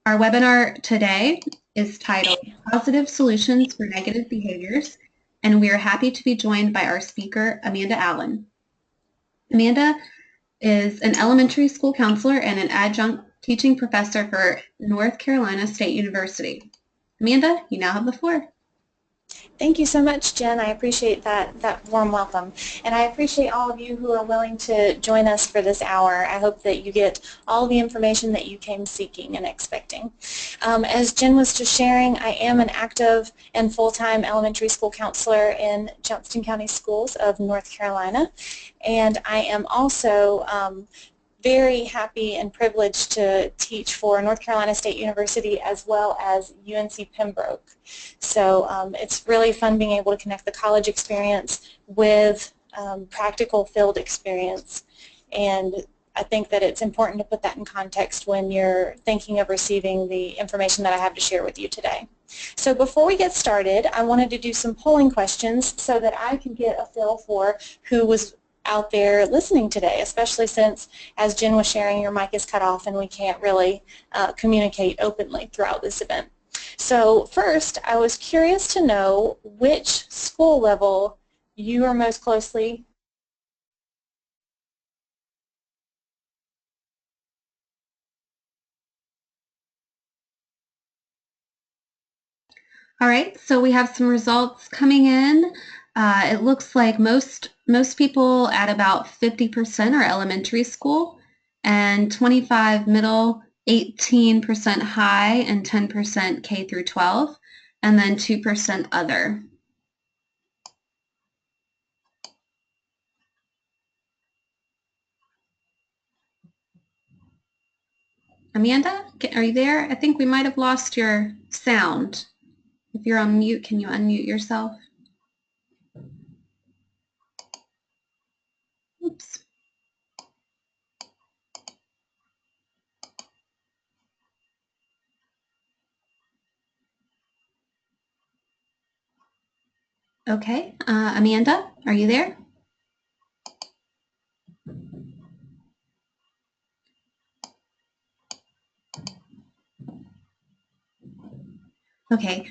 Our webinar today is titled Positive Solutions for Negative Behaviors, and we are happy to be joined by our speaker, Amanda Allen. Amanda is an elementary school counselor and an adjunct teaching professor for North Carolina State University. Amanda, you now have the floor. Thank you so much, Jen. I appreciate that warm welcome. And I appreciate all of you who are willing to join us for this hour. I hope that you get all the information that you came seeking and expecting. As Jen was just sharing, I am an active and full-time elementary school counselor in Johnston County Schools of North Carolina. And I am also very happy and privileged to teach for North Carolina State University as well as UNC Pembroke. So it's really fun being able to connect the college experience with practical field experience. And I think that it's important to put that in context when you're thinking of receiving the information that I have to share with you today. So before we get started, I wanted to do some polling questions so that I can get a feel for who was out there listening today, especially since, as Jen was sharing, your mic is cut off and we can't really communicate openly throughout this event. So first, I was curious to know which school level you are most closely. All right, so we have some results coming in. It looks like most people at about 50% are elementary school, and 25 middle, 18% high, and 10% K through 12, and then 2% other. Amanda, are you there? I think we might have lost your sound. If you're on mute, can you unmute yourself? Oops. Okay, Amanda, are you there? Okay,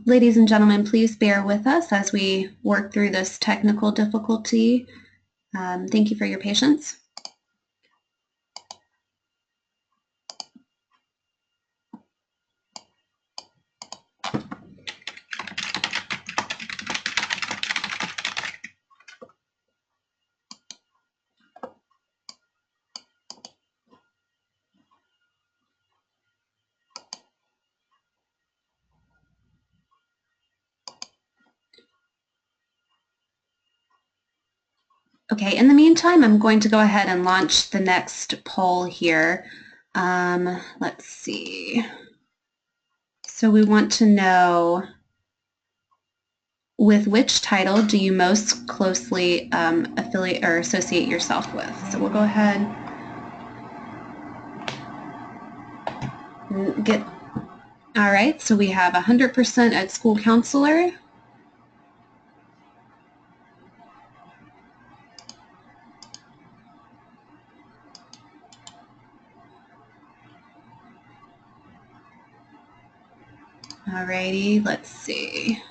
ladies and gentlemen, please bear with us as we work through this technical difficulty. Thank you for your patience. Okay, in the meantime, I'm going to go ahead and launch the next poll here. Let's see. So we want to know, with which title do you most closely affiliate or associate yourself with? So we'll go ahead and get, all right, so we have 100% at school counselor. Alrighty, let's see.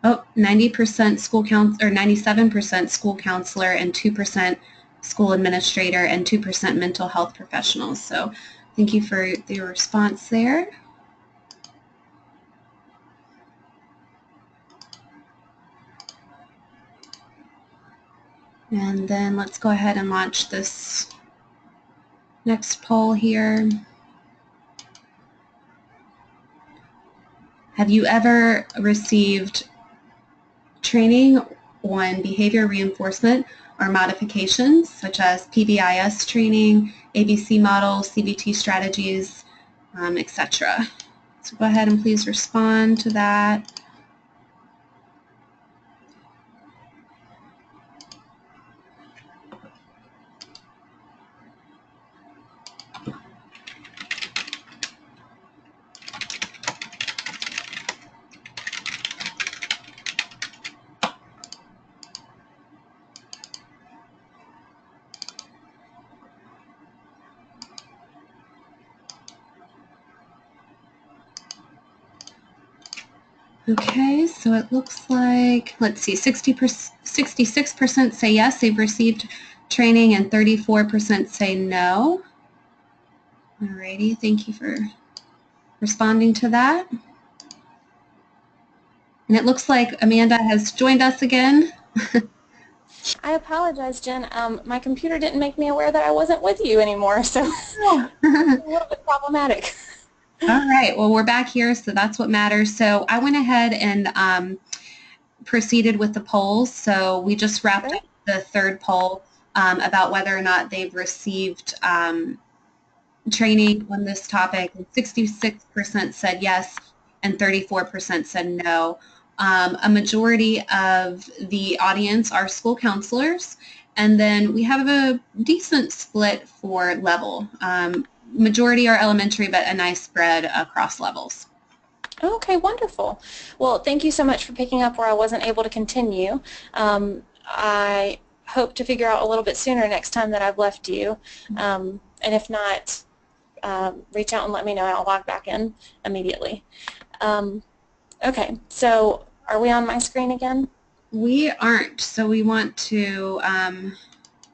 Oh, 90% school counselor, or 97% school counselor, and 2% school administrator, and 2% mental health professionals. So thank you for your response there. And then let's go ahead and launch this next poll here. Have you ever received training on behavior reinforcement or modifications, such as PBIS training, ABC models, CBT strategies, etc.? So go ahead and please respond to that. Okay, so it looks like, let's see, 66% say yes, they've received training, and 34% say no. Alrighty, thank you for responding to that. And it looks like Amanda has joined us again. I apologize, Jen. My computer didn't make me aware that I wasn't with you anymore, so Oh. a little bit problematic. All right, well, we're back here, so that's what matters. So I went ahead and proceeded with the polls. So we just wrapped up Great. the third poll about whether or not they've received training on this topic. 66% said yes, and 34% said no. A majority of the audience are school counselors, and then we have a decent split for level. Majority are elementary, but a nice spread across levels. Okay, wonderful. Well, thank you so much for picking up where I wasn't able to continue. I hope to figure out a little bit sooner next time that I've left you. And if not, reach out and let me know. I'll log back in immediately. Okay, so are we on my screen again? We aren't, so we want to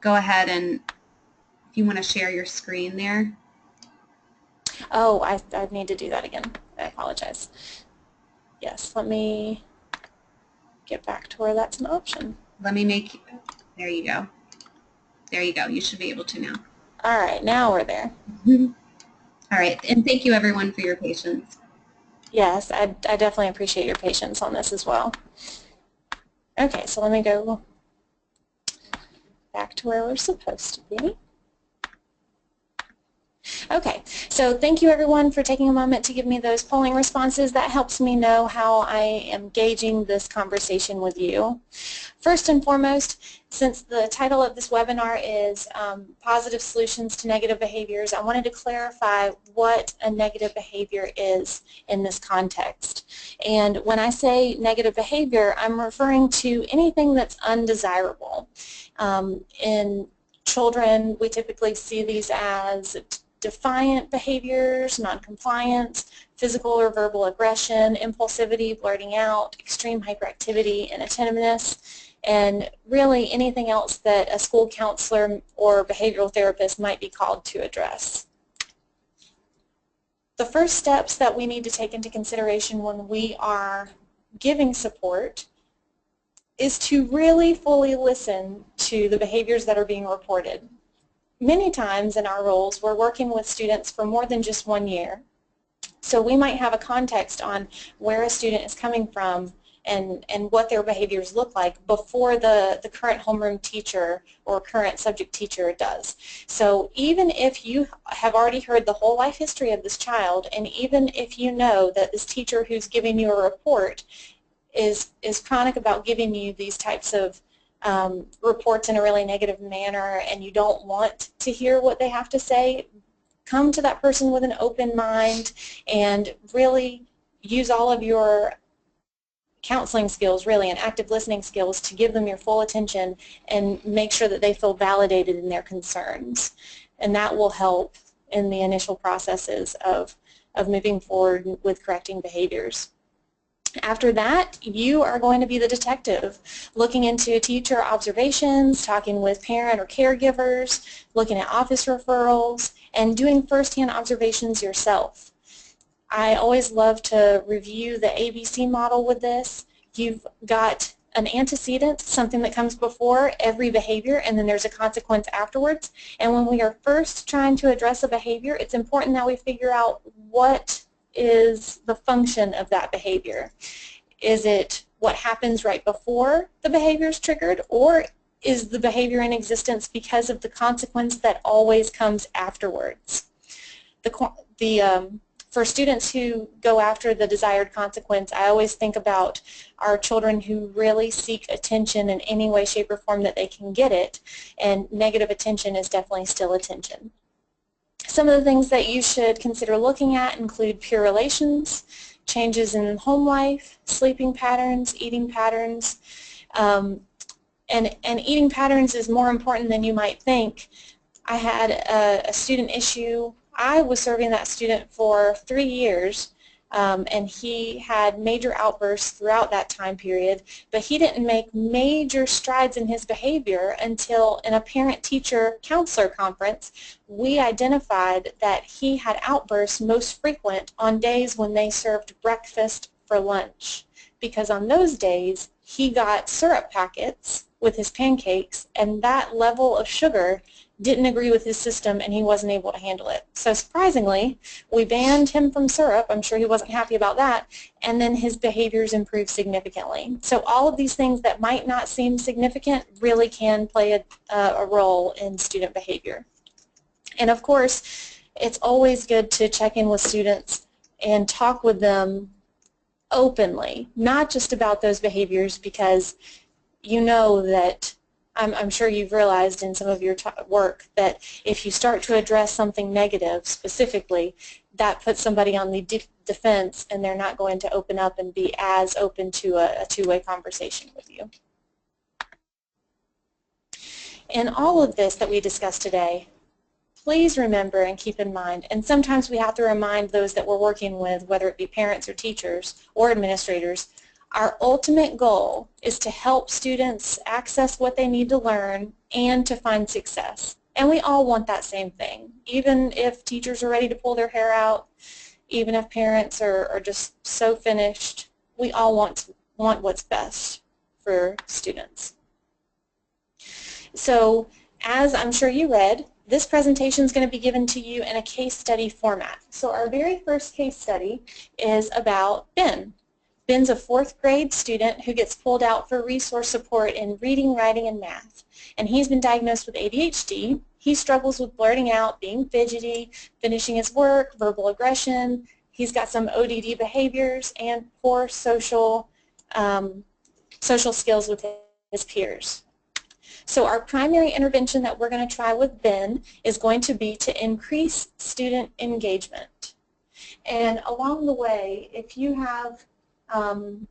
go ahead and, if you want to share your screen there. Oh, I need to do that again. I apologize. Yes, let me get back to where that's an option. Let me make, there you go. There you go. You should be able to now. All right, now we're there. All right, and thank you everyone for your patience. Yes, I definitely appreciate your patience on this as well. Okay, so let me go back to where we're supposed to be. Okay, so thank you everyone for taking a moment to give me those polling responses. That helps me know how I am gauging this conversation with you. First and foremost, since the title of this webinar is Positive Solutions to Negative Behaviors, I wanted to clarify what a negative behavior is in this context. And when I say negative behavior, I'm referring to anything that's undesirable. In children, we typically see these as defiant behaviors, noncompliance, physical or verbal aggression, impulsivity, blurting out, extreme hyperactivity, inattentiveness, and really anything else that a school counselor or behavioral therapist might be called to address. The first steps that we need to take into consideration when we are giving support is to really fully listen to the behaviors that are being reported. Many times in our roles, we're working with students for more than just 1 year. So we might have a context on where a student is coming from and what their behaviors look like before the current homeroom teacher or current subject teacher does. So even if you have already heard the whole life history of this child, and even if you know that this teacher who's giving you a report is chronic about giving you these types of reports in a really negative manner, and you don't want to hear what they have to say, come to that person with an open mind and really use all of your counseling skills, really, and active listening skills to give them your full attention and make sure that they feel validated in their concerns. And that will help in the initial processes of moving forward with correcting behaviors. After that, you are going to be the detective, looking into teacher observations, talking with parent or caregivers, looking at office referrals, and doing firsthand observations yourself. I always love to review the ABC model with this. You've got an antecedent, something that comes before every behavior, and then there's a consequence afterwards. And when we are first trying to address a behavior, it's important that we figure out what is the function of that behavior. Is it what happens right before the behavior is triggered, or is the behavior in existence because of the consequence that always comes afterwards? For students who go after the desired consequence, I always think about our children who really seek attention in any way, shape, or form that they can get it, and negative attention is definitely still attention. Some of the things that you should consider looking at include peer relations, changes in home life, sleeping patterns, eating patterns, and eating patterns is more important than you might think. I had a student issue. I was serving that student for 3 years and he had major outbursts throughout that time period, but he didn't make major strides in his behavior until in a parent-teacher counselor conference we identified that he had outbursts most frequent on days when they served breakfast for lunch, because on those days he got syrup packets with his pancakes, and that level of sugar didn't agree with his system and he wasn't able to handle it. So surprisingly, we banned him from syrup. I'm sure he wasn't happy about that, and then his behaviors improved significantly. So all of these things that might not seem significant really can play a role in student behavior. And of course, it's always good to check in with students and talk with them openly, not just about those behaviors, because you know that I'm sure you've realized in some of your work that if you start to address something negative specifically, that puts somebody on the defense and they're not going to open up and be as open to a two-way conversation with you. In all of this that we discussed today, please remember and keep in mind, and sometimes we have to remind those that we're working with, whether it be parents or teachers or administrators, our ultimate goal is to help students access what they need to learn and to find success. And we all want that same thing. Even if teachers are ready to pull their hair out, even if parents are just so finished, we all want what's best for students. So, as I'm sure you read, this presentation is going to be given to you in a case study format. So our very first case study is about Ben. Ben's a 4th grade student who gets pulled out for resource support in reading, writing, and math. And he's been diagnosed with ADHD. He struggles with blurting out, being fidgety, finishing his work, verbal aggression. He's got some ODD behaviors and poor social skills with his peers. So our primary intervention that we're going to try with Ben is going to be to increase student engagement. And along the way, if you have, I'm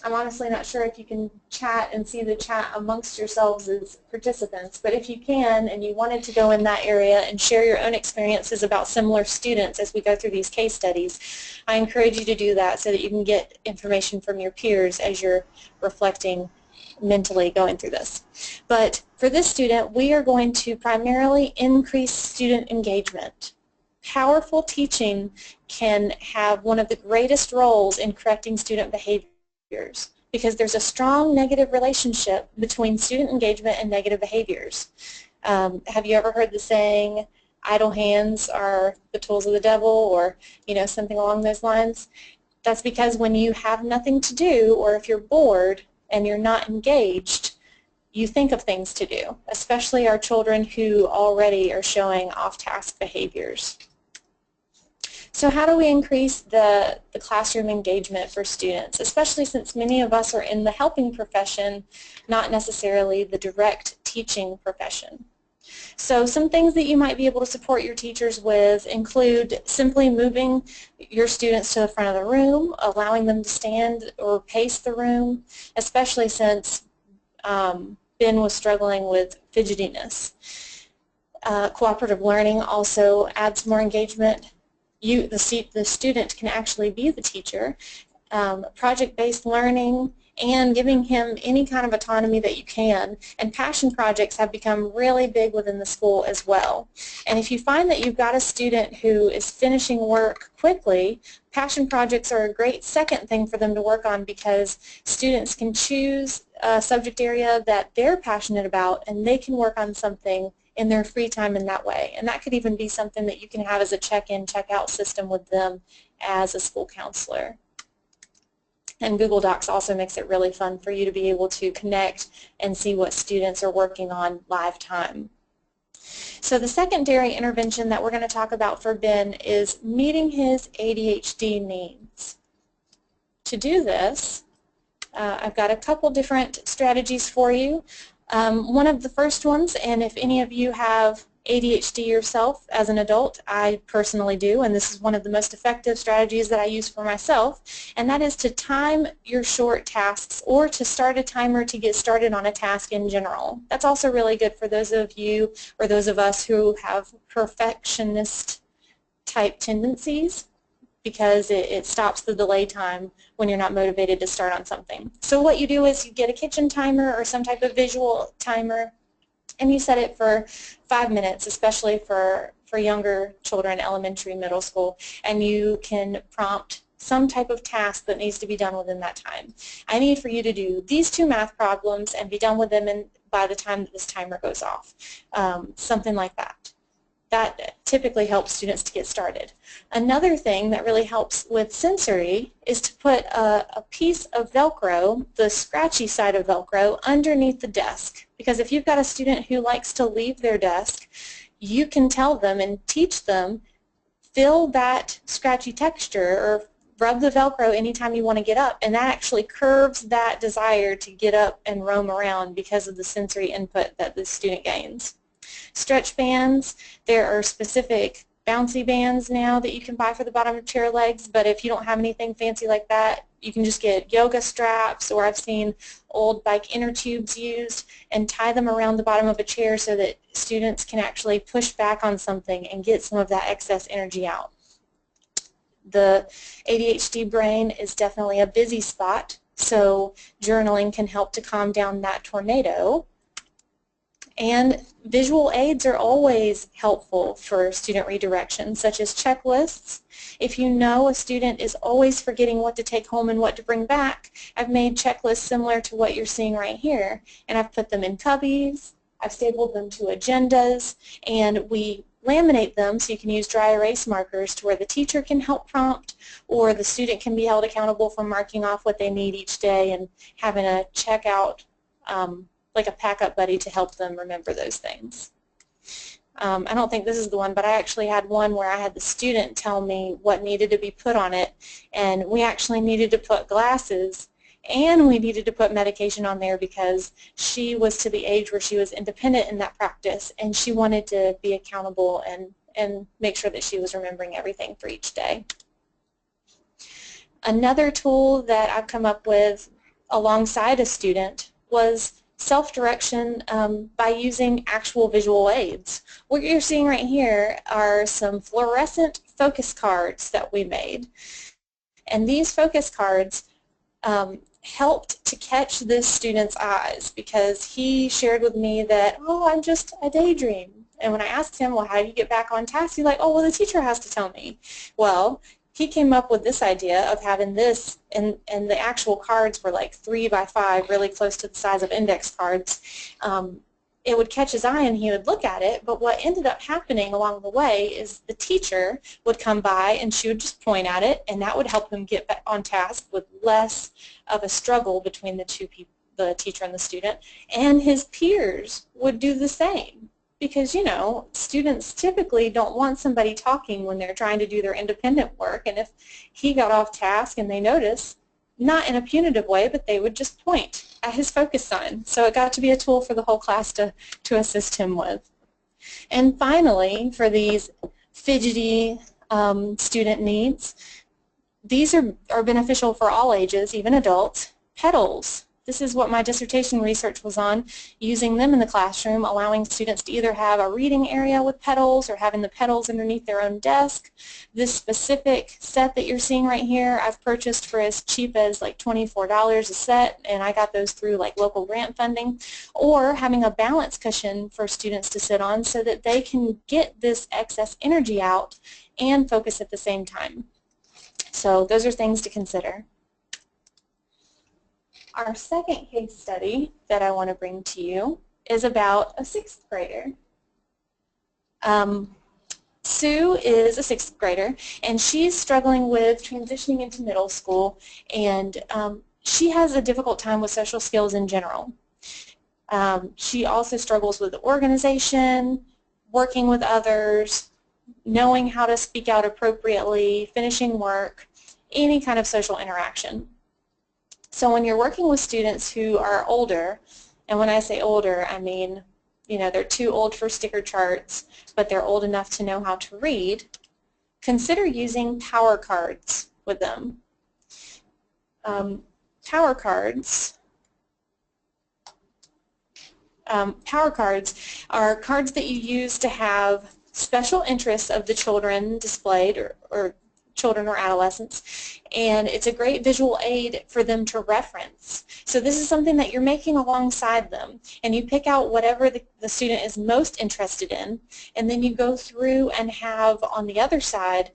honestly not sure if you can chat and see the chat amongst yourselves as participants, but if you can and you wanted to go in that area and share your own experiences about similar students as we go through these case studies, I encourage you to do that so that you can get information from your peers as you're reflecting mentally going through this. But for this student, we are going to primarily increase student engagement. Powerful teaching can have one of the greatest roles in correcting student behaviors because there's a strong negative relationship between student engagement and negative behaviors. Have you ever heard the saying, idle hands are the tools of the devil, or something along those lines? That's because when you have nothing to do, or if you're bored and you're not engaged, you think of things to do, especially our children who already are showing off-task behaviors. So how do we increase the classroom engagement for students, especially since many of us are in the helping profession, not necessarily the direct teaching profession? So some things that you might be able to support your teachers with include simply moving your students to the front of the room, allowing them to stand or pace the room, especially since Ben was struggling with fidgetiness. Cooperative learning also adds more engagement. The student can actually be the teacher. Project-based learning, and giving him any kind of autonomy that you can. And passion projects have become really big within the school as well. And if you find that you've got a student who is finishing work quickly, passion projects are a great second thing for them to work on, because students can choose a subject area that they're passionate about and they can work on something in their free time in that way. And that could even be something that you can have as a check-in, check-out system with them as a school counselor. And Google Docs also makes it really fun for you to be able to connect and see what students are working on live time. So the secondary intervention that we're going to talk about for Ben is meeting his ADHD needs. To do this, I've got a couple different strategies for you. One of the first ones, and if any of you have ADHD yourself as an adult, I personally do, and this is one of the most effective strategies that I use for myself, and that is to time your short tasks or to start a timer to get started on a task in general. That's also really good for those of you or those of us who have perfectionist type tendencies. because it stops the delay time when you're not motivated to start on something. So what you do is you get a kitchen timer or some type of visual timer, and you set it for 5 minutes, especially for younger children, elementary, middle school, and you can prompt some type of task that needs to be done within that time. I need for you to do these 2 math problems and be done with them by the time that this timer goes off, something like that. That typically helps students to get started. Another thing that really helps with sensory is to put a piece of Velcro, the scratchy side of Velcro, underneath the desk. Because if you've got a student who likes to leave their desk, you can tell them and teach them, feel that scratchy texture or rub the Velcro anytime you want to get up, and that actually curbs that desire to get up and roam around because of the sensory input that the student gains. Stretch bands, there are specific bouncy bands now that you can buy for the bottom of chair legs, but if you don't have anything fancy like that, you can just get yoga straps, or I've seen old bike inner tubes used, and tie them around the bottom of a chair so that students can actually push back on something and get some of that excess energy out. The ADHD brain is definitely a busy spot, so journaling can help to calm down that tornado. And visual aids are always helpful for student redirection, such as checklists. If you know a student is always forgetting what to take home and what to bring back, I've made checklists similar to what you're seeing right here, and I've put them in cubbies, I've stapled them to agendas, and we laminate them so you can use dry erase markers to where the teacher can help prompt, or the student can be held accountable for marking off what they need each day and having a checkout like a pack-up buddy to help them remember those things. I don't think this is the one, but I actually had one where I had the student tell me what needed to be put on it, and we actually needed to put glasses and we needed to put medication on there because she was to the age where she was independent in that practice, and she wanted to be accountable and make sure that she was remembering everything for each day. Another tool that I've come up with alongside a student was self-direction by using actual visual aids. What you're seeing right here are some fluorescent focus cards that we made. And these focus cards helped to catch this student's eyes because he shared with me that, oh, I daydream. And when I asked him, well, how do you get back on task? He's like, oh, well, the teacher has to tell me. Well, he came up with this idea of having this, and the actual cards were like 3 by 5, really close to the size of index cards. It would catch his eye and he would look at it, but what ended up happening along the way is the teacher would come by and she would just point at it, and that would help him get back on task with less of a struggle between the two people, the teacher and the student, and his peers would do the same. Because, you know, students typically don't want somebody talking when they're trying to do their independent work, and if he got off task and they notice, not in a punitive way, but they would just point at his focus sign. So it got to be a tool for the whole class to assist him with. And finally, for these fidgety student needs, these are beneficial for all ages, even adults. Pedals. This is what my dissertation research was on, using them in the classroom, allowing students to either have a reading area with pedals or having the pedals underneath their own desk. This specific set that you're seeing right here, I've purchased for as cheap as like $24 a set, and I got those through like local grant funding. Or having a balance cushion for students to sit on so that they can get this excess energy out and focus at the same time. So those are things to consider. Our second case study that I want to bring to you is about a 6th grader. Sue is a 6th grader, and she's struggling with transitioning into middle school, and she has a difficult time with social skills in general. She also struggles with organization, working with others, knowing how to speak out appropriately, finishing work, any kind of social interaction. So when you're working with students who are older, and when I say older, I mean, you know, they're too old for sticker charts, but they're old enough to know how to read, consider using power cards with them. Power cards are cards that you use to have special interests of the children displayed or children or adolescents, and it's a great visual aid for them to reference. So this is something that you're making alongside them, and you pick out whatever the student is most interested in, and then you go through and have on the other side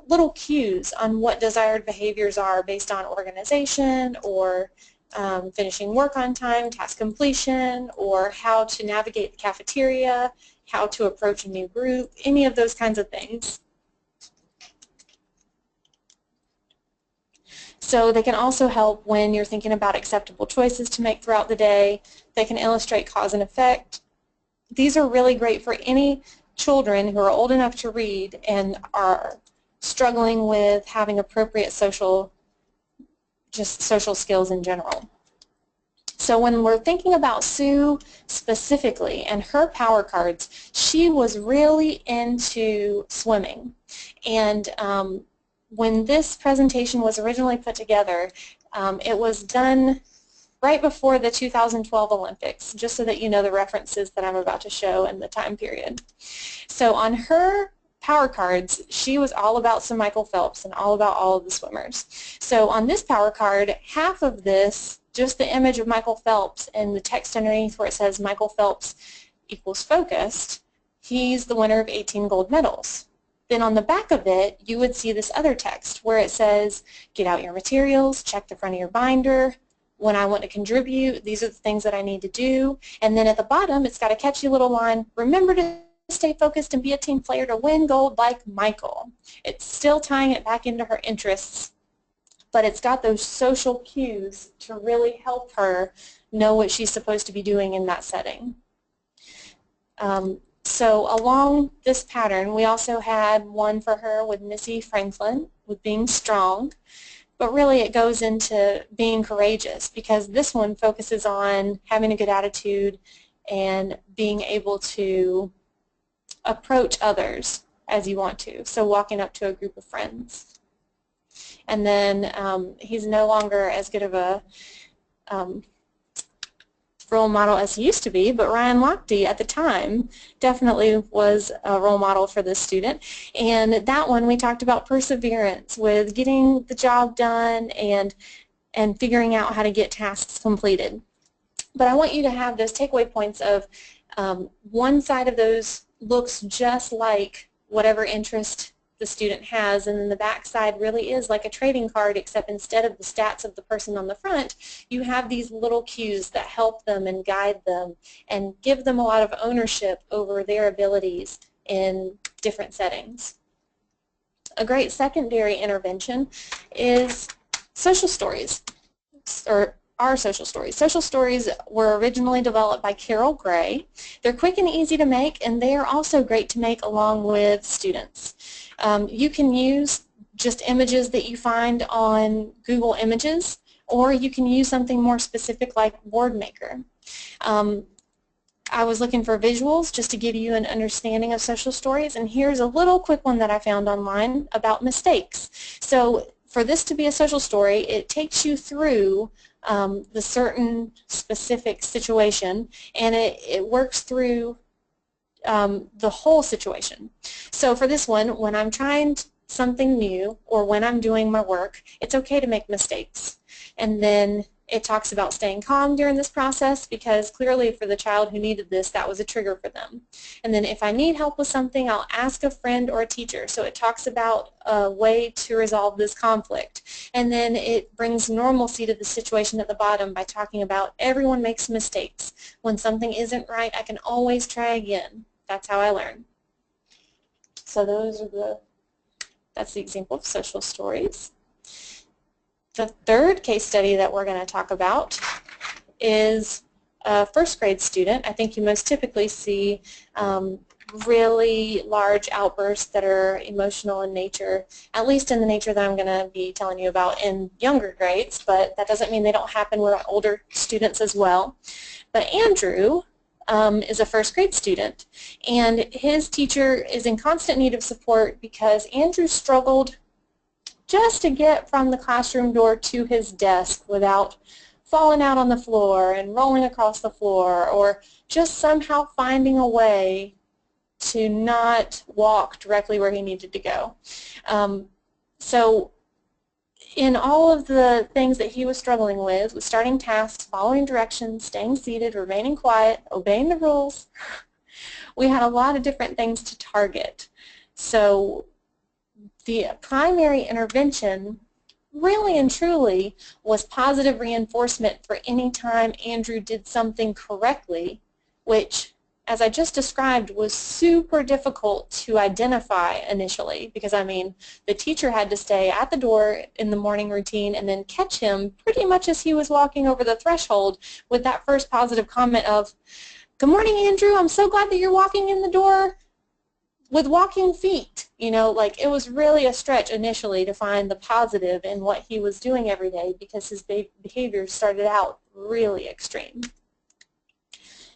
little cues on what desired behaviors are based on organization or finishing work on time, task completion, or how to navigate the cafeteria, how to approach a new group, any of those kinds of things. So they can also help when you're thinking about acceptable choices to make throughout the day. They can illustrate cause and effect. These are really great for any children who are old enough to read and are struggling with having appropriate social skills in general. So when we're thinking about Sue specifically and her power cards, she was really into swimming. And when this presentation was originally put together, it was done right before the 2012 Olympics, just so that you know the references that I'm about to show in the time period. So on her power cards, she was all about Sir Michael Phelps and all about all of the swimmers. So on this power card, half of this, just the image of Michael Phelps and the text underneath where it says Michael Phelps equals focused, he's the winner of 18 gold medals. Then on the back of it, you would see this other text where it says, get out your materials, check the front of your binder, when I want to contribute, these are the things that I need to do. And then at the bottom, it's got a catchy little line, remember to stay focused and be a team player to win gold like Michael. It's still tying it back into her interests, but it's got those social cues to really help her know what she's supposed to be doing in that setting. So along this pattern, we also had one for her with Missy Franklin, with being strong. But really it goes into being courageous, because this one focuses on having a good attitude and being able to approach others as you want to, so walking up to a group of friends. And then he's no longer as good of a role model as he used to be, but Ryan Lochte at the time definitely was a role model for this student. And that one we talked about perseverance with getting the job done and figuring out how to get tasks completed. But I want you to have those takeaway points of one side of those looks just like whatever interest the student has, and then the back side really is like a trading card, except instead of the stats of the person on the front, you have these little cues that help them and guide them and give them a lot of ownership over their abilities in different settings. A great secondary intervention is social stories, or our social stories. Social stories were originally developed by Carol Gray. They're quick and easy to make, and they are also great to make along with students. You can use just images that you find on Google Images, or you can use something more specific like WordMaker. I was looking for visuals just to give you an understanding of social stories, and here's a little quick one that I found online about mistakes. So for this to be a social story, it takes you through the certain specific situation, and it works through the whole situation. So for this one, when I'm trying something new or when I'm doing my work, it's okay to make mistakes. And then it talks about staying calm during this process, because clearly for the child who needed this, that was a trigger for them. And then if I need help with something, I'll ask a friend or a teacher. So it talks about a way to resolve this conflict. And then it brings normalcy to the situation at the bottom by talking about everyone makes mistakes. When something isn't right, I can always try again. That's how I learn. So that's the example of social stories. The third case study that we're going to talk about is a first grade student. I think you most typically see really large outbursts that are emotional in nature, at least in the nature that I'm going to be telling you about in younger grades, but that doesn't mean they don't happen with older students as well. But Andrew is a first grade student, and his teacher is in constant need of support because Andrew struggled just to get from the classroom door to his desk without falling out on the floor and rolling across the floor, or just somehow finding a way to not walk directly where he needed to go. So in all of the things that he was struggling with starting tasks, following directions, staying seated, remaining quiet, obeying the rules, we had a lot of different things to target. So the primary intervention really and truly was positive reinforcement for any time Andrew did something correctly, which, as I just described, was super difficult to identify initially because, I mean, the teacher had to stay at the door in the morning routine and then catch him pretty much as he was walking over the threshold with that first positive comment of, "Good morning, Andrew. I'm so glad that you're walking in the door with walking feet." You know, like, it was really a stretch initially to find the positive in what he was doing every day because his behavior started out really extreme.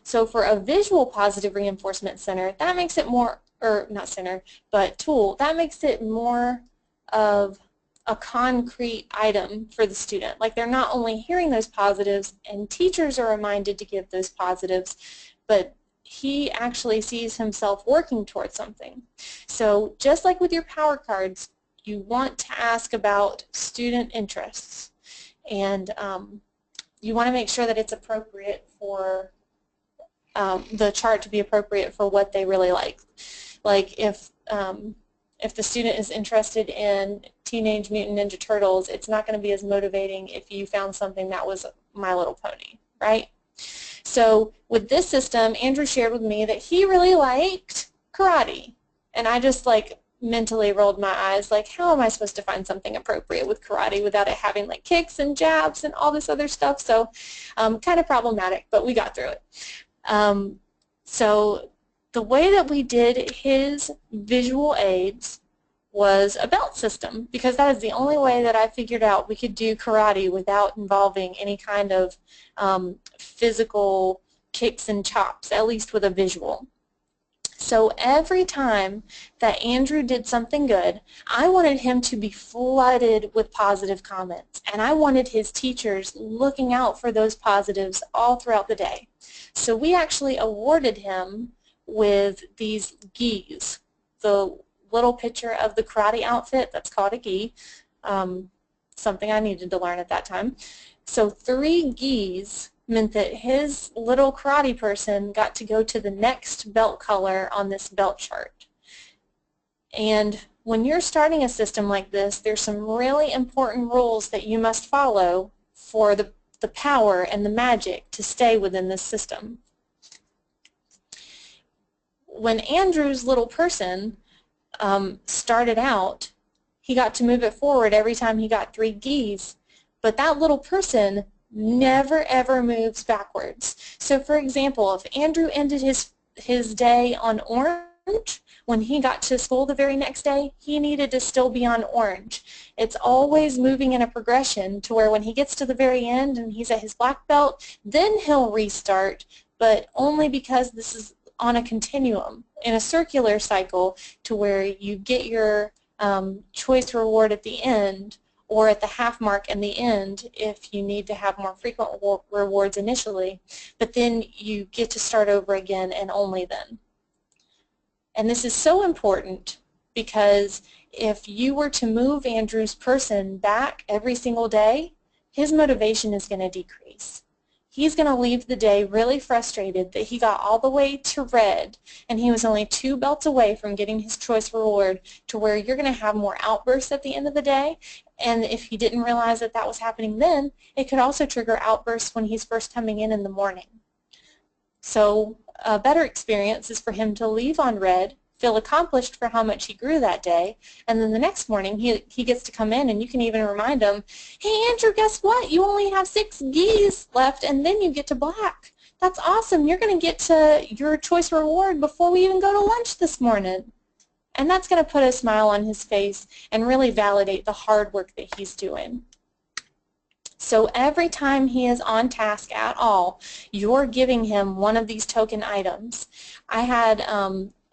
So for a visual positive reinforcement center, that makes it more, or not center, but tool, that makes it more of a concrete item for the student. Like, they're not only hearing those positives, and teachers are reminded to give those positives, but he actually sees himself working towards something. So just like with your power cards, you want to ask about student interests, and you want to make sure that it's appropriate for the chart to be appropriate for what they really like. Like, if the student is interested in Teenage Mutant Ninja Turtles, it's not going to be as motivating if you found something that was My Little Pony, right? So with this system, Andrew shared with me that he really liked karate. And I just, like, mentally rolled my eyes, like, how am I supposed to find something appropriate with karate without it having, like, kicks and jabs and all this other stuff? So kind of problematic, but we got through it. So the way that we did his visual aids was a belt system, because that is the only way that I figured out we could do karate without involving any kind of physical kicks and chops, at least with a visual. So every time that Andrew did something good, I wanted him to be flooded with positive comments, and I wanted his teachers looking out for those positives all throughout the day. So we actually awarded him with these gis, the little picture of the karate outfit, that's called a gi, something I needed to learn at that time. So 3 gis meant that his little karate person got to go to the next belt color on this belt chart. And when you're starting a system like this, there's some really important rules that you must follow for the power and the magic to stay within this system. When Andrew's little person started out, he got to move it forward every time he got 3 gis, but that little person never ever moves backwards. So for example, if Andrew ended his day on orange, when he got to school the very next day, he needed to still be on orange. It's always moving in a progression to where when he gets to the very end and he's at his black belt, then he'll restart, but only because this is on a continuum, in a circular cycle, to where you get your choice reward at the end, or at the half mark in the end if you need to have more frequent rewards initially, but then you get to start over again and only then. And this is so important because if you were to move Andrew's person back every single day, his motivation is going to decrease. He's going to leave the day really frustrated that he got all the way to red and he was only 2 belts away from getting his choice reward, to where you're going to have more outbursts at the end of the day. And if he didn't realize that that was happening then, it could also trigger outbursts when he's first coming in the morning. So a better experience is for him to leave on red, feel accomplished for how much he grew that day, and then the next morning he gets to come in and you can even remind him, "Hey Andrew, guess what? You only have 6 gis left and then you get to black. That's awesome. You're going to get to your choice reward before we even go to lunch this morning." And that's going to put a smile on his face and really validate the hard work that he's doing. So every time he is on task at all, you're giving him one of these token items. I had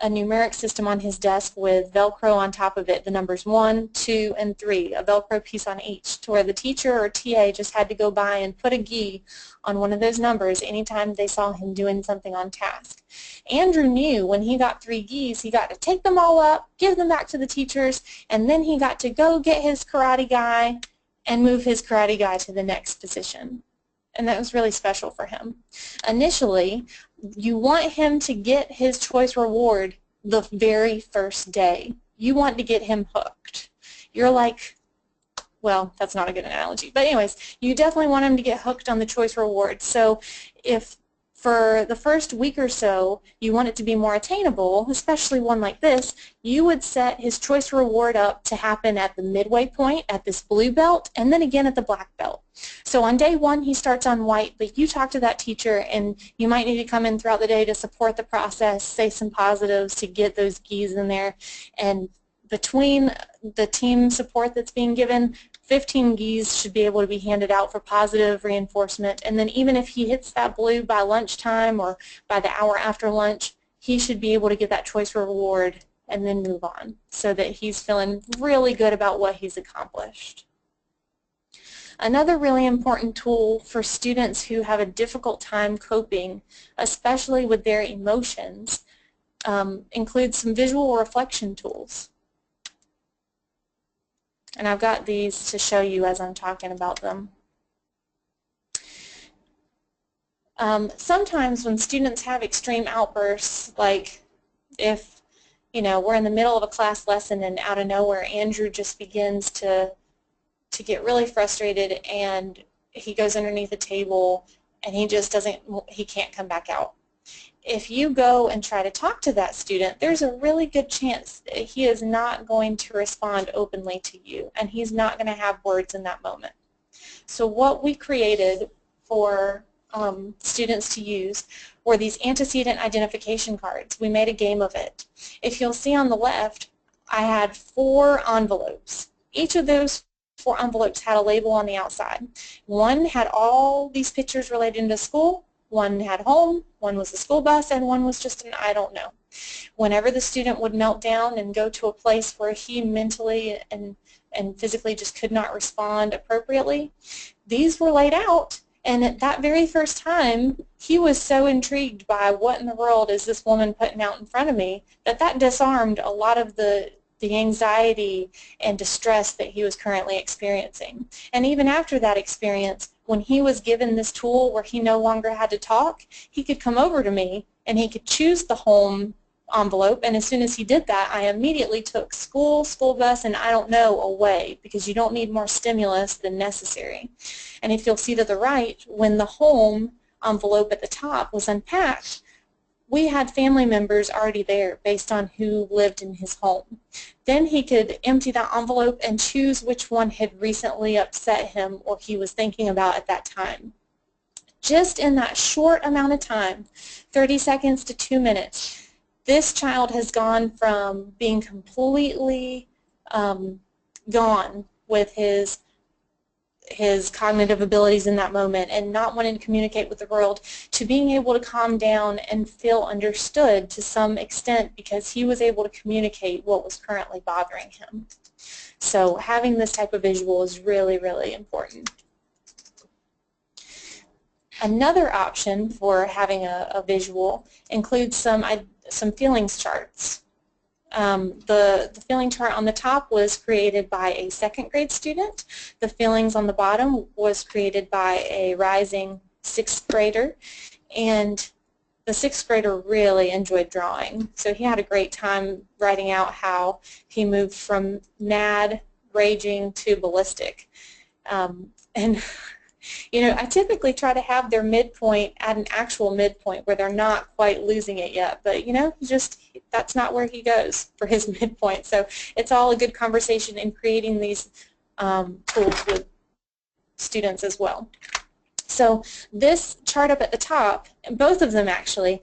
a numeric system on his desk with Velcro on top of it, the numbers 1, 2, and 3, a Velcro piece on each, to where the teacher or TA just had to go by and put a gi on one of those numbers anytime they saw him doing something on task. Andrew knew when he got 3 gis, he got to take them all up, give them back to the teachers, and then he got to go get his karate guy and move his karate guy to the next position. And that was really special for him. Initially, you want him to get his choice reward the very first day. You want to get him hooked. You're like, well, that's not a good analogy. But anyways, you definitely want him to get hooked on the choice reward. So if for the first week or so you want it to be more attainable, especially one like this, you would set his choice reward up to happen at the midway point at this blue belt and then again at the black belt. So on day 1 he starts on white, but you talk to that teacher and you might need to come in throughout the day to support the process, say some positives to get those gis in there, and between the team support that's being given, 15 gis should be able to be handed out for positive reinforcement, and then even if he hits that blue by lunchtime or by the hour after lunch, he should be able to get that choice reward and then move on so that he's feeling really good about what he's accomplished. Another really important tool for students who have a difficult time coping, especially with their emotions, includes some visual reflection tools. And I've got these to show you as I'm talking about them. Sometimes when students have extreme outbursts, like if we're in the middle of a class lesson and out of nowhere Andrew just begins to get really frustrated and he goes underneath the table and he can't come back out. If you go and try to talk to that student, there's a really good chance that he is not going to respond openly to you, and he's not going to have words in that moment. So what we created for students to use were these antecedent identification cards. We made a game of it. If you'll see on the left, I had 4 envelopes. Each of those 4 envelopes had a label on the outside. One had all these pictures related to school. One had home, one was the school bus, and one was just an I don't know. Whenever the student would melt down and go to a place where he mentally and physically just could not respond appropriately, these were laid out, and at that very first time, he was so intrigued by what in the world is this woman putting out in front of me that disarmed a lot of the anxiety and distress that he was currently experiencing. And even after that experience, when he was given this tool where he no longer had to talk, he could come over to me and he could choose the home envelope, and as soon as he did that, I immediately took school, school bus, and I don't know away, because you don't need more stimulus than necessary. And if you'll see to the right, when the home envelope at the top was unpacked, we had family members already there based on who lived in his home. Then he could empty that envelope and choose which one had recently upset him or he was thinking about at that time. Just in that short amount of time, 30 seconds to 2 minutes, this child has gone from being completely gone with his cognitive abilities in that moment and not wanting to communicate with the world to being able to calm down and feel understood to some extent because he was able to communicate what was currently bothering him. So having this type of visual is really, really important. Another option for having a visual includes some feelings charts. The feeling chart on the top was created by a 2nd grade student. The feelings on the bottom was created by a rising 6th grader. And the 6th grader really enjoyed drawing. So he had a great time writing out how he moved from mad, raging, to ballistic. I typically try to have their midpoint at an actual midpoint where they're not quite losing it yet, but that's not where he goes for his midpoint. So it's all a good conversation in creating these tools with students as well. So this chart up at the top, and both of them actually,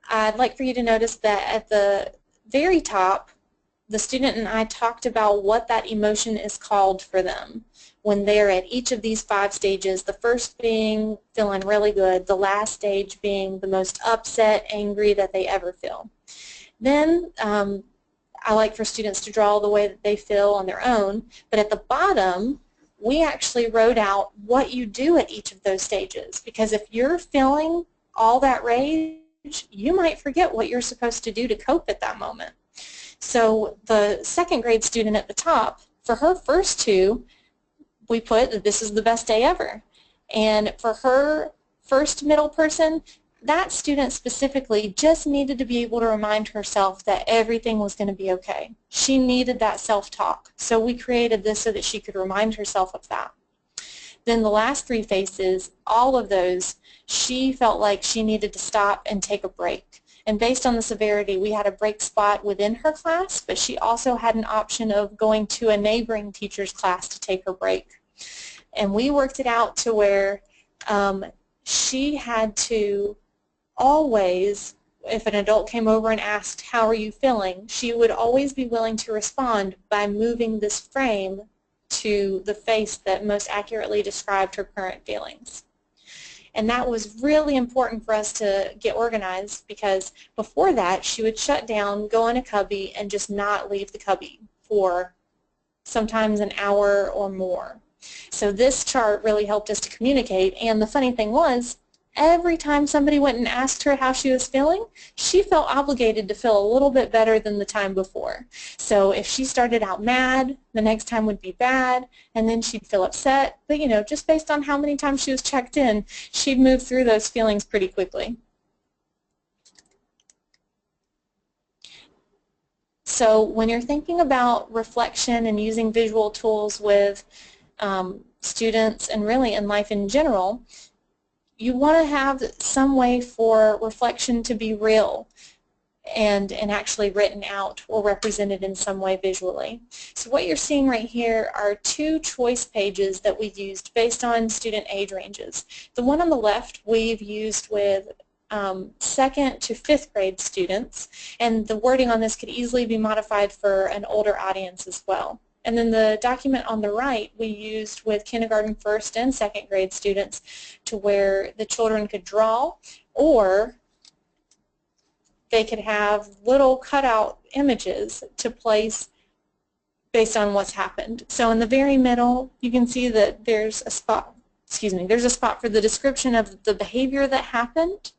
I'd like for you to notice that at the very top, the student and I talked about what that emotion is called for them when they're at each of these 5 stages, the first being feeling really good, the last stage being the most upset, angry that they ever feel. Then I like for students to draw the way that they feel on their own, but at the bottom we actually wrote out what you do at each of those stages, because if you're feeling all that rage, you might forget what you're supposed to do to cope at that moment. So the second grade student at the top, for her first two, we put that this is the best day ever. And for her first middle person, that student specifically just needed to be able to remind herself that everything was going to be okay. She needed that self-talk. So we created this so that she could remind herself of that. Then the last three faces, all of those, she felt like she needed to stop and take a break. And based on the severity, we had a break spot within her class, but she also had an option of going to a neighboring teacher's class to take her break. And we worked it out to where she had to always, if an adult came over and asked, how are you feeling, she would always be willing to respond by moving this frame to the face that most accurately described her current feelings. And that was really important for us to get organized, because before that she would shut down, go in a cubby, and just not leave the cubby for sometimes an hour or more. So this chart really helped us to communicate, and the funny thing was, every time somebody went and asked her how she was feeling, she felt obligated to feel a little bit better than the time before. So if she started out mad, the next time would be bad, and then she'd feel upset. But you know, just based on how many times she was checked in, she'd move through those feelings pretty quickly. So when you're thinking about reflection and using visual tools with students and really in life in general, you want to have some way for reflection to be real and actually written out or represented in some way visually. So what you're seeing right here are two choice pages that we used based on student age ranges. The one on the left we've used with 2nd to 5th grade students, and the wording on this could easily be modified for an older audience as well. And then the document on the right we used with kindergarten, 1st, and 2nd grade students, to where the children could draw, or they could have little cutout images to place based on what's happened. So in the very middle you can see that there's a spot, there's a spot for the description of the behavior that happened.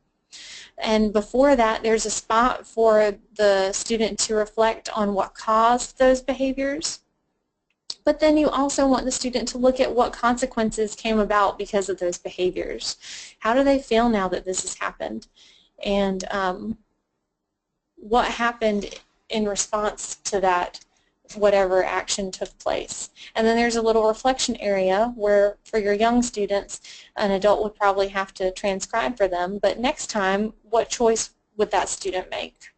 And before that, there's a spot for the student to reflect on what caused those behaviors. But then you also want the student to look at what consequences came about because of those behaviors. How do they feel now that this has happened? And what happened in response to that, whatever action took place. And then there's a little reflection area where, for your young students, an adult would probably have to transcribe for them, but next time, what choice would that student make?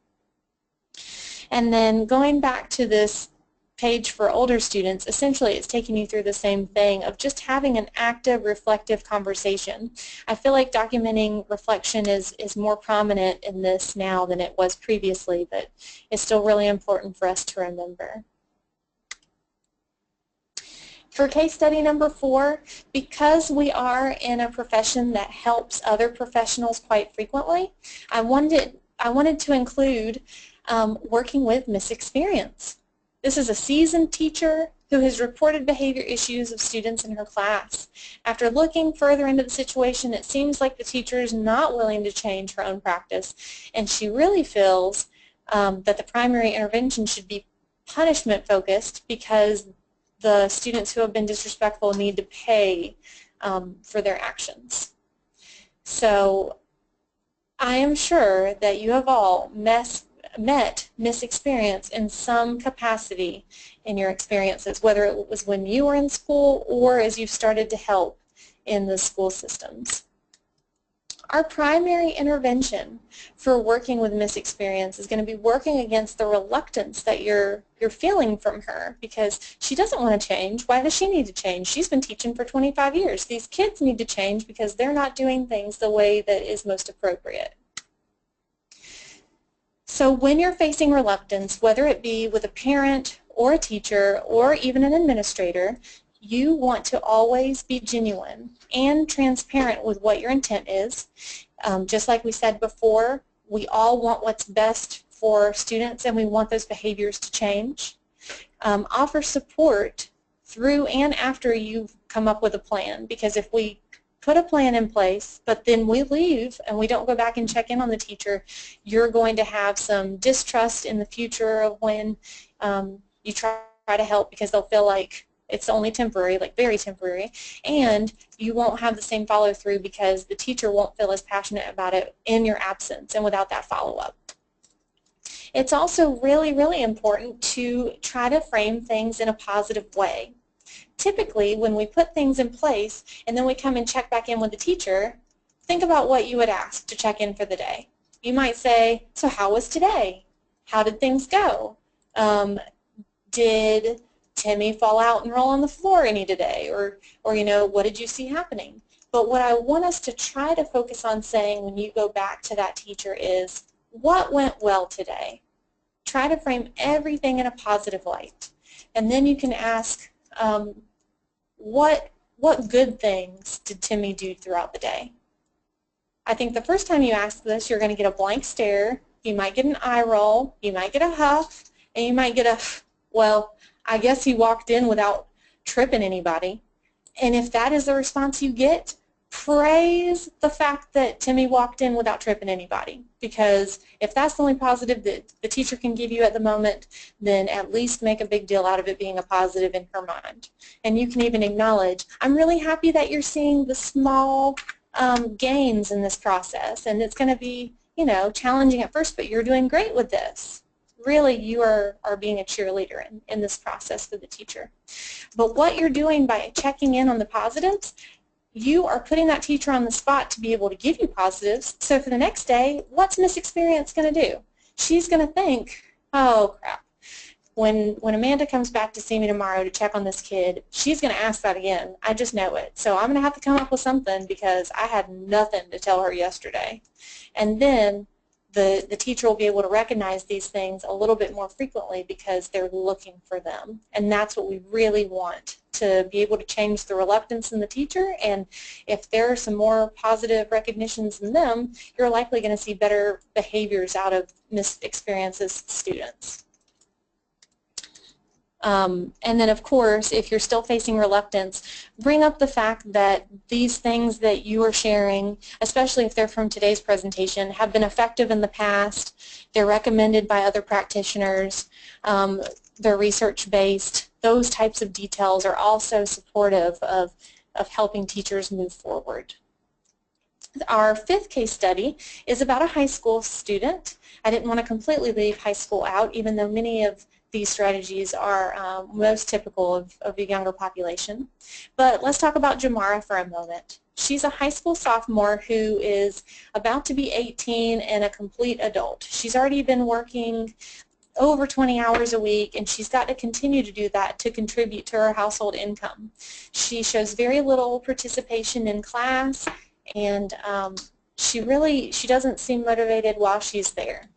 And then going back to this page for older students, essentially it's taking you through the same thing of just having an active, reflective conversation. I feel like documenting reflection is more prominent in this now than it was previously, but it's still really important for us to remember. For case study number 4, because we are in a profession that helps other professionals quite frequently, I wanted to include working with Miss Experience. This is a seasoned teacher who has reported behavior issues of students in her class. After looking further into the situation, it seems like the teacher is not willing to change her own practice, and she really feels that the primary intervention should be punishment focused, because the students who have been disrespectful need to pay for their actions. So I am sure that you have all met Miss Experience in some capacity in your experiences, whether it was when you were in school or as you've started to help in the school systems. Our primary intervention for working with Miss Experience is going to be working against the reluctance that you're feeling from her, because she doesn't want to change. Why does she need to change? She's been teaching for 25 years. These kids need to change because they're not doing things the way that is most appropriate. So when you're facing reluctance, whether it be with a parent or a teacher or even an administrator, you want to always be genuine and transparent with what your intent is. Just like we said before, we all want what's best for students and we want those behaviors to change. Offer support through and after you've come up with a plan, because if we put a plan in place but then we leave and we don't go back and check in on the teacher, you're going to have some distrust in the future of when you try to help, because they'll feel like it's only temporary, like very temporary, and you won't have the same follow-through because the teacher won't feel as passionate about it in your absence and without that follow-up. It's also really, really important to try to frame things in a positive way. Typically, when we put things in place and then we come and check back in with the teacher, think about what you would ask to check in for the day. You might say, so how was today? How did things go? Did Timmy fall out and roll on the floor any today? Or you know, what did you see happening? But what I want us to try to focus on saying when you go back to that teacher is, what went well today? Try to frame everything in a positive light. And then you can ask, what good things did Timmy do throughout the day? I think the first time you ask this, you're going to get a blank stare, you might get an eye roll, you might get a huff, and you might get a, well, I guess he walked in without tripping anybody. And if that is the response you get, praise the fact that Timmy walked in without tripping anybody, because if that's the only positive that the teacher can give you at the moment, then at least make a big deal out of it being a positive in her mind. And you can even acknowledge, I'm really happy that you're seeing the small gains in this process, and it's going to be, you know, challenging at first, but you're doing great with this. Really, you are being a cheerleader in this process for the teacher. But what you're doing by checking in on the positives, you are putting that teacher on the spot to be able to give you positives. So for the next day, what's Miss Experience going to do? She's going to think, oh crap, when Amanda comes back to see me tomorrow to check on this kid, she's going to ask that again. I just know it. So I'm going to have to come up with something because I had nothing to tell her yesterday. And then the teacher will be able to recognize these things a little bit more frequently because they're looking for them. And that's what we really want, to be able to change the reluctance in the teacher. And if there are some more positive recognitions in them, you're likely going to see better behaviors out of Miss Experience's students. And then, of course, if you're still facing reluctance, bring up the fact that these things that you are sharing, especially if they're from today's presentation, have been effective in the past. They're recommended by other practitioners. They're research-based. Those types of details are also supportive of helping teachers move forward. Our fifth case study is about a high school student. I didn't want to completely leave high school out, even though many of these strategies are most typical of a younger population. But let's talk about Jamara for a moment. She's a high school sophomore who is about to be 18 and a complete adult. She's already been working over 20 hours a week, and she's got to continue to do that to contribute to her household income. She shows very little participation in class, and she doesn't seem motivated while she's there.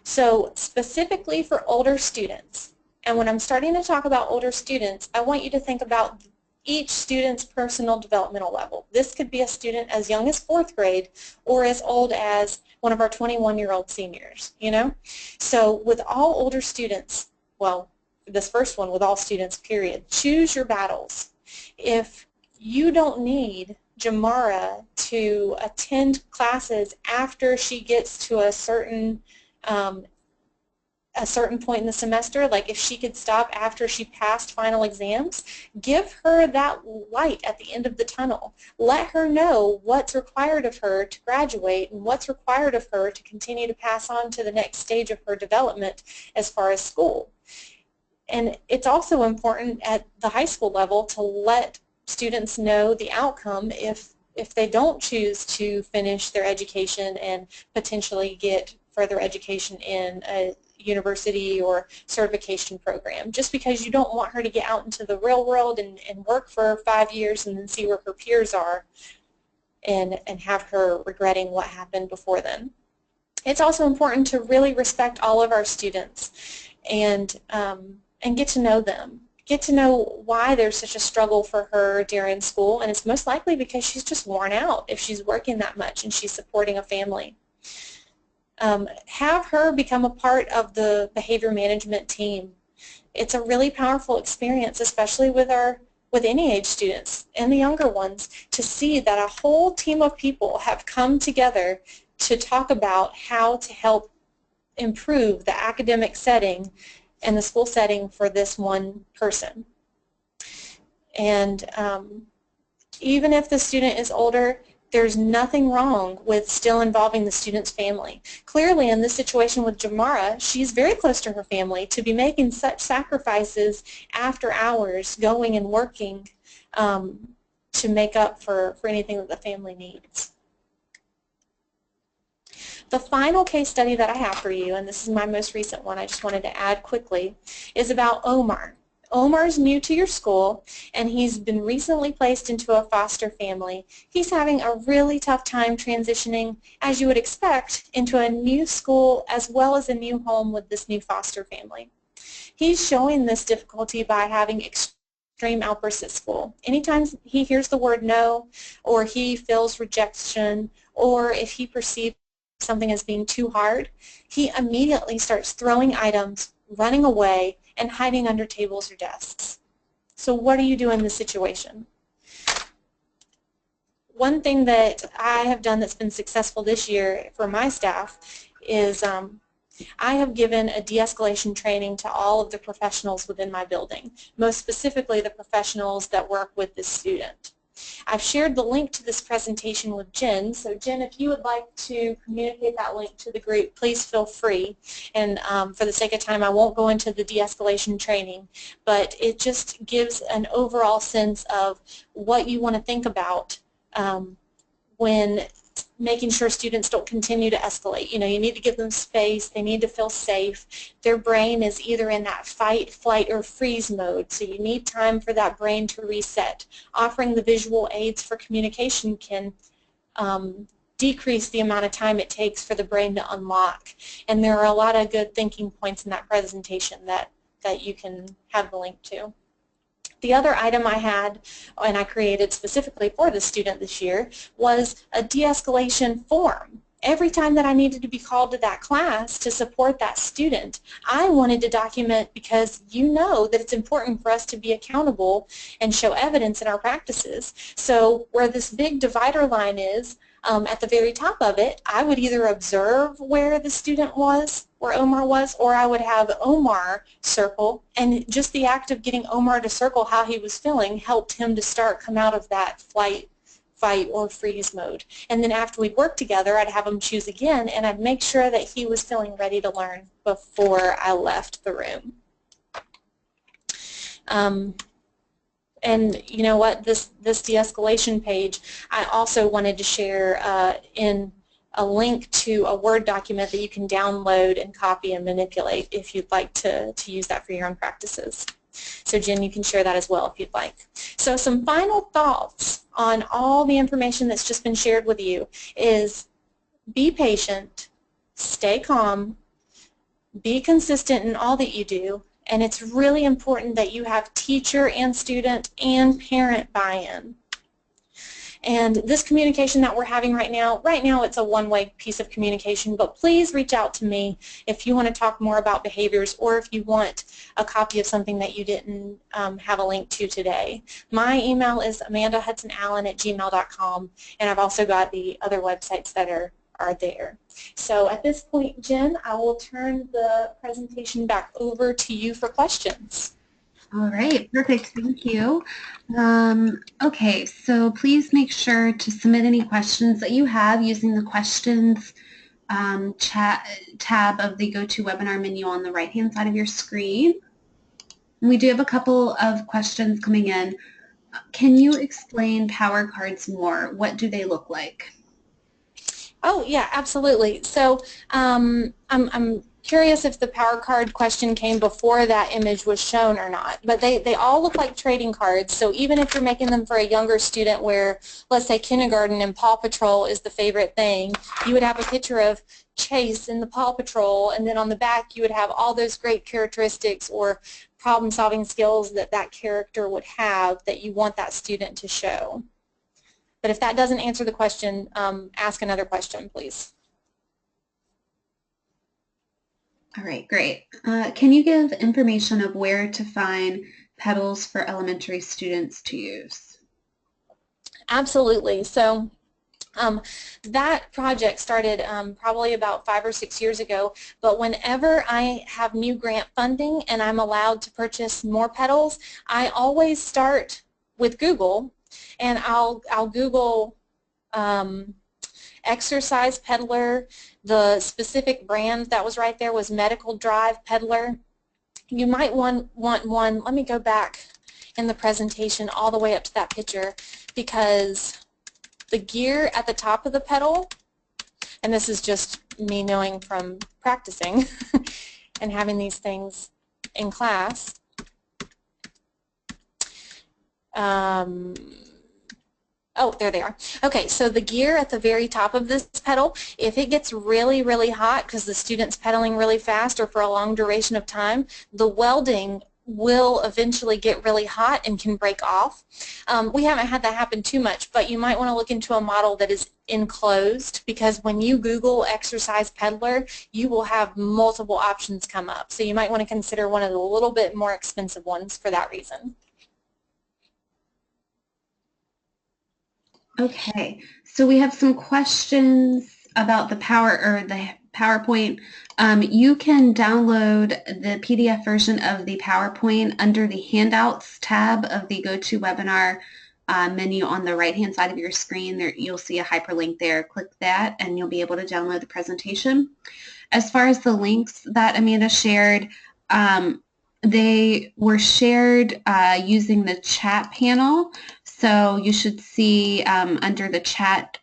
So specifically for older students, and when I'm starting to talk about older students, I want you to think about each student's personal developmental level. This could be a student as young as 4th grade or as old as one of our 21-year-old seniors, you know? So with all older students, well, this first one with all students, period, choose your battles. If you don't need Jamara to attend classes after she gets to a certain point in the semester, like if she could stop after she passed final exams, give her that light at the end of the tunnel. Let her know what's required of her to graduate and what's required of her to continue to pass on to the next stage of her development as far as school. And it's also important at the high school level to let students know the outcome if they don't choose to finish their education and potentially get further education in a university or certification program. Just because you don't want her to get out into the real world and work for 5 years and then see where her peers are and have her regretting what happened before then. It's also important to really respect all of our students and get to know them. Get to know why there's such a struggle for her during school, and it's most likely because she's just worn out if she's working that much and she's supporting a family. have her become a part of the behavior management team. It's a really powerful experience, especially with any age students and the younger ones, to see that a whole team of people have come together to talk about how to help improve the academic setting and the school setting for this one person. And even if the student is older, there's nothing wrong with still involving the student's family. Clearly, in this situation with Jamara, she's very close to her family. To be making such sacrifices after hours, going and working to make up for anything that the family needs. The final case study that I have for you, and this is my most recent one, I just wanted to add quickly, is about Omar. Omar's new to your school, and he's been recently placed into a foster family. He's having a really tough time transitioning, as you would expect, into a new school as well as a new home with this new foster family. He's showing this difficulty by having extreme outbursts at school. Anytime he hears the word no, or he feels rejection, or if he perceives something as being too hard, he immediately starts throwing items, running away, and hiding under tables or desks. So what do you do in this situation? One thing that I have done that's been successful this year for my staff is I have given a de-escalation training to all of the professionals within my building, most specifically the professionals that work with this student. I've shared the link to this presentation with Jen, so Jen, if you would like to communicate that link to the group, please feel free. And for the sake of time, I won't go into the de-escalation training, but it just gives an overall sense of what you want to think about when making sure students don't continue to escalate. You know, you need to give them space, they need to feel safe. Their brain is either in that fight, flight, or freeze mode, so you need time for that brain to reset. Offering the visual aids for communication can decrease the amount of time it takes for the brain to unlock. And there are a lot of good thinking points in that presentation that you can have the link to. The other item I had, and I created specifically for the student this year, was a de-escalation form. Every time that I needed to be called to that class to support that student, I wanted to document, because you know that it's important for us to be accountable and show evidence in our practices. So where this big divider line is, at the very top of it, I would either observe where the student was, where Omar was, or I would have Omar circle, and just the act of getting Omar to circle how he was feeling helped him to come out of that flight, fight, or freeze mode. And then after we'd work together, I'd have him choose again, and I'd make sure that he was feeling ready to learn before I left the room. And you know what, this de-escalation page, I also wanted to share in a link to a Word document that you can download and copy and manipulate if you'd like to use that for your own practices. So Jen, you can share that as well if you'd like. So some final thoughts on all the information that's just been shared with you is be patient, stay calm, be consistent in all that you do, and it's really important that you have teacher and student and parent buy-in. And this communication that we're having right now it's a one-way piece of communication, but please reach out to me if you want to talk more about behaviors or if you want a copy of something that you didn't have a link to today. My email is amandahudsonallen@gmail.com, and I've also got the other websites that are there. So at this point, Jen, I will turn the presentation back over to you for questions. All right, perfect, thank you. Okay, so please make sure to submit any questions that you have using the questions tab of the GoToWebinar menu on the right-hand side of your screen. We do have a couple of questions coming in. Can you explain power cards more? What do they look like? Oh, yeah, absolutely. So I'm curious if the power card question came before that image was shown or not, but they all look like trading cards. So even if you're making them for a younger student where, let's say, kindergarten and Paw Patrol is the favorite thing, you would have a picture of Chase in the Paw Patrol, and then on the back you would have all those great characteristics or problem-solving skills that that character would have that you want that student to show. But if that doesn't answer the question, ask another question, please. All right, great. Can you give information of where to find pedals for elementary students to use? Absolutely. So Um, that project started probably about 5 or 6 years ago, but whenever I have new grant funding and I'm allowed to purchase more pedals, I always start with Google, and I'll Google um, exercise peddler. The specific brand that was right there was Medical Drive Peddler. You might want one. Let me go back in the presentation all the way up to that picture, because the gear at the top of the pedal, and this is just me knowing from practicing and having these things in class. Um, Oh, there they are. Okay, so the gear at the very top of this pedal, if it gets really, really hot because the student's pedaling really fast or for a long duration of time, the welding will eventually get really hot and can break off. We haven't had that happen too much, but you might want to look into a model that is enclosed, because when you Google exercise peddler, you will have multiple options come up. So you might want to consider one of the little bit more expensive ones for that reason. Okay, so we have some questions about the PowerPoint. You can download the PDF version of the PowerPoint under the Handouts tab of the GoToWebinar menu on the right-hand side of your screen. There, you'll see a hyperlink there. Click that, and you'll be able to download the presentation. As far as the links that Amanda shared, they were shared using the chat panel. So you should see under the chat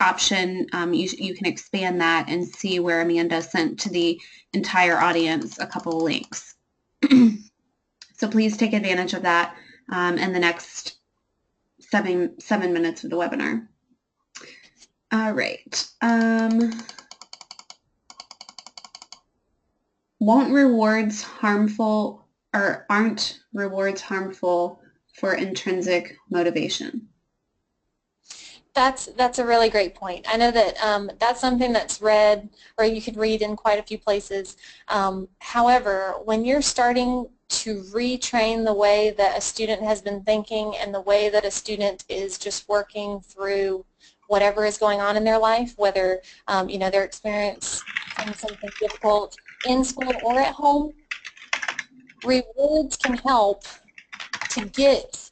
option, you can expand that and see where Amanda sent to the entire audience a couple of links. So please take advantage of that in the next seven minutes of the webinar. All right. Aren't rewards harmful for intrinsic motivation? That's a really great point. I know that that's something that's read, or you could read in quite a few places. However, when you're starting to retrain the way that a student has been thinking and the way that a student is just working through whatever is going on in their life, whether you know, they're experiencing something difficult in school or at home, rewards can help to get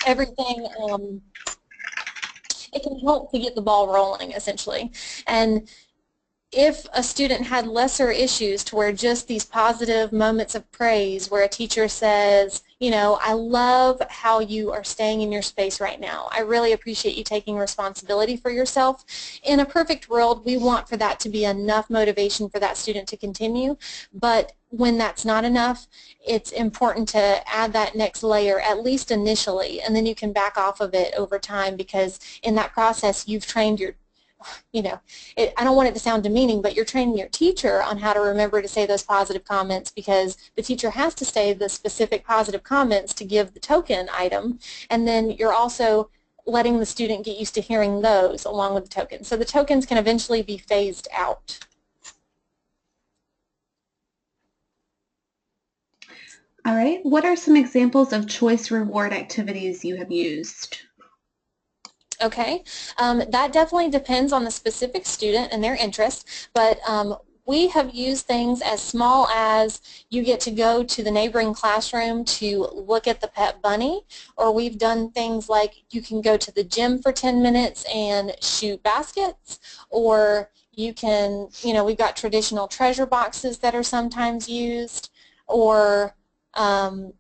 everything. It can help to get the ball rolling, essentially. And if a student had lesser issues to where just these positive moments of praise where a teacher says, you know, I love how you are staying in your space right now. I really appreciate you taking responsibility for yourself. In a perfect world, we want for that to be enough motivation for that student to continue. But when that's not enough, it's important to add that next layer, at least initially, and then you can back off of it over time, because in that process you've trained your, you know, I don't want it to sound demeaning, but you're training your teacher on how to remember to say those positive comments, because the teacher has to say the specific positive comments to give the token item, and then you're also letting the student get used to hearing those along with the tokens. So the tokens can eventually be phased out. All right. What are some examples of choice reward activities you have used? Okay, that definitely depends on the specific student and their interest, but we have used things as small as you get to go to the neighboring classroom to look at the pet bunny, or we've done things like you can go to the gym for 10 minutes and shoot baskets, or you can, you know, we've got traditional treasure boxes that are sometimes used, or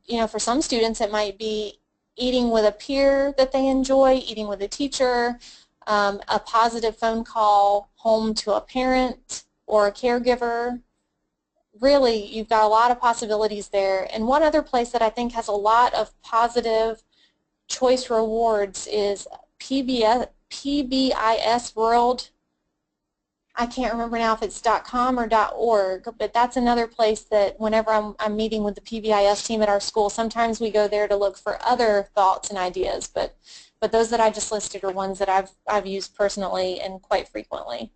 you know, for some students it might be eating with a peer that they enjoy, eating with a teacher, a positive phone call home to a parent or a caregiver. Really, you've got a lot of possibilities there. And one other place that I think has a lot of positive choice rewards is PBIS World. I can't remember now if it's .com or .org, but that's another place that whenever I'm meeting with the PBIS team at our school, sometimes we go there to look for other thoughts and ideas, but those that I just listed are ones that I've used personally and quite frequently.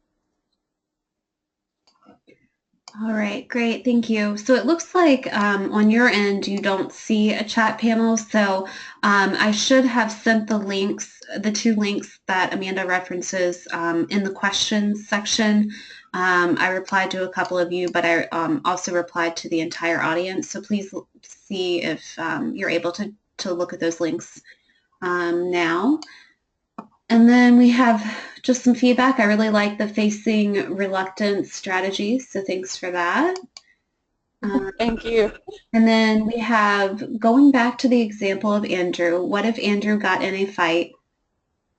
All right, great, thank you. So it looks like on your end you don't see a chat panel, so I should have sent the links, the two links that Amanda references in the questions section. I replied to a couple of you, but I also replied to the entire audience, so please see if you're able to look at those links now. And then we have just some feedback. I really like the facing reluctance strategy, so thanks for that. Thank you. And then we have, going back to the example of Andrew, what if Andrew got in a fight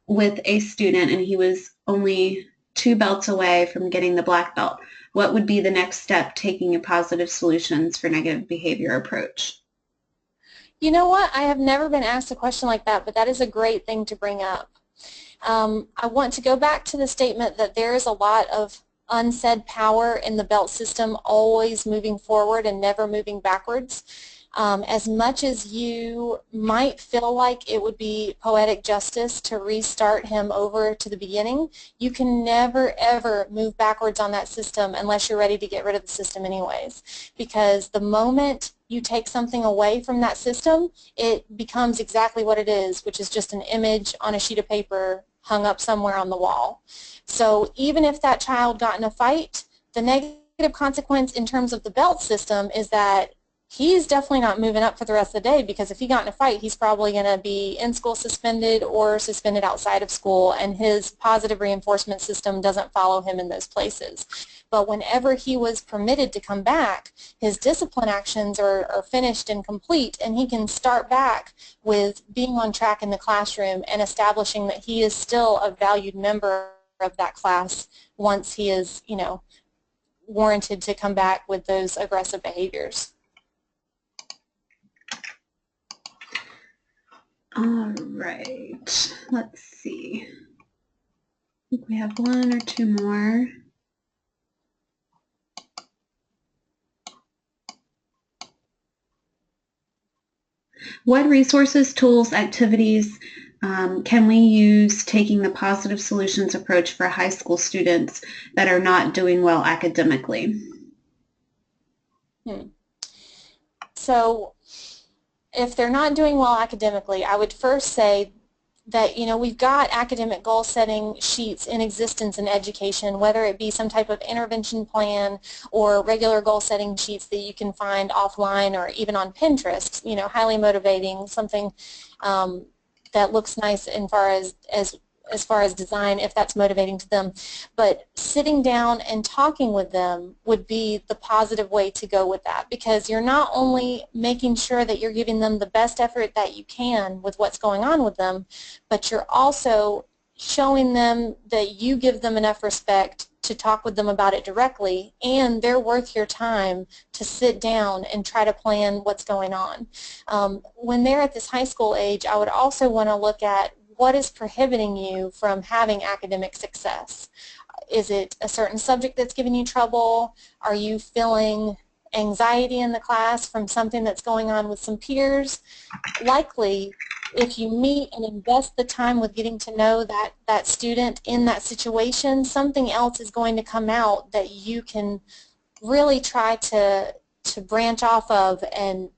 with a student and he was only 2 belts away from getting the black belt? What would be the next step taking a positive solutions for negative behavior approach? You know what? I have never been asked a question like that, but that is a great thing to bring up. I want to go back to the statement that there is a lot of unsaid power in the belt system, always moving forward and never moving backwards. As much as you might feel like it would be poetic justice to restart him over to the beginning, you can never ever move backwards on that system unless you're ready to get rid of the system anyways. Because the moment you take something away from that system, it becomes exactly what it is, which is just an image on a sheet of paper hung up somewhere on the wall. So even if that child got in a fight, the negative consequence in terms of the belt system is that he's definitely not moving up for the rest of the day, because if he got in a fight, he's probably going to be in school suspended or suspended outside of school, and his positive reinforcement system doesn't follow him in those places. But whenever he was permitted to come back, his discipline actions are finished and complete, and he can start back with being on track in the classroom and establishing that he is still a valued member of that class once he is, you know, warranted to come back with those aggressive behaviors. All right, let's see. I think we have one or two more. What resources, tools, activities can we use taking the positive solutions approach for high school students that are not doing well academically? So if they're not doing well academically, I would first say that, you know, we've got academic goal setting sheets in existence in education, whether it be some type of intervention plan or regular goal setting sheets that you can find offline or even on Pinterest, you know, highly motivating, something that looks nice as far as design, if that's motivating to them. But sitting down and talking with them would be the positive way to go with that, because you're not only making sure that you're giving them the best effort that you can with what's going on with them, but you're also showing them that you give them enough respect to talk with them about it directly, and they're worth your time to sit down and try to plan what's going on. When they're at this high school age, I would also want to look at what is prohibiting you from having academic success. Is it a certain subject that's giving you trouble? Are you feeling anxiety in the class from something that's going on with some peers? Likely, if you meet and invest the time with getting to know that student in that situation, something else is going to come out that you can really try to branch off of and